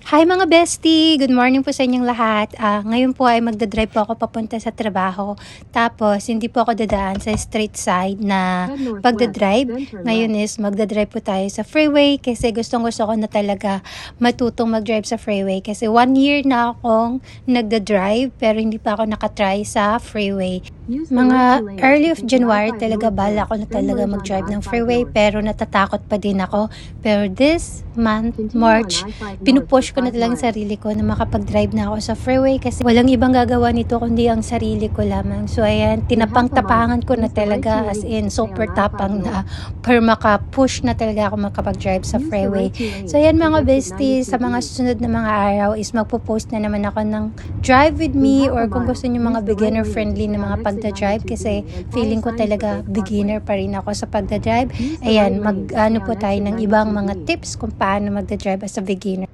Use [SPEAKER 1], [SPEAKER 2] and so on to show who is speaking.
[SPEAKER 1] Hi mga bestie! Good morning po sa inyong lahat. Ngayon po ay magdadrive po ako papunta sa trabaho. Tapos hindi po ako dadaan sa straight side na pagdadrive. Ngayon is magdadrive po tayo sa freeway kasi gustong gusto ko na talaga matutong magdrive sa freeway. Kasi 1 year na akong nagdadrive pero hindi pa ako nakatry sa freeway. Mga early of January talaga bala ko na talaga mag-drive ng freeway pero natatakot pa din ako. Pero this month, March, pinupush ko na talagang sarili ko na makapag-drive na ako sa freeway kasi walang ibang gagawa nito kundi ang sarili ko lamang. So ayan, tinapang-tapangan ko na talaga as in super tapang na para maka-push na talaga ako makapag-drive sa freeway. So ayan mga besties, sa mga susunod na mga araw is magpo-post na naman ako ng drive with me or kung gusto niyo mga beginner friendly na mga pagdadrive kasi feeling ko talaga beginner pa rin ako sa pagdadrive. Ayan, mag-ano po tayo ng ibang mga tips kung paano magdadrive as a beginner.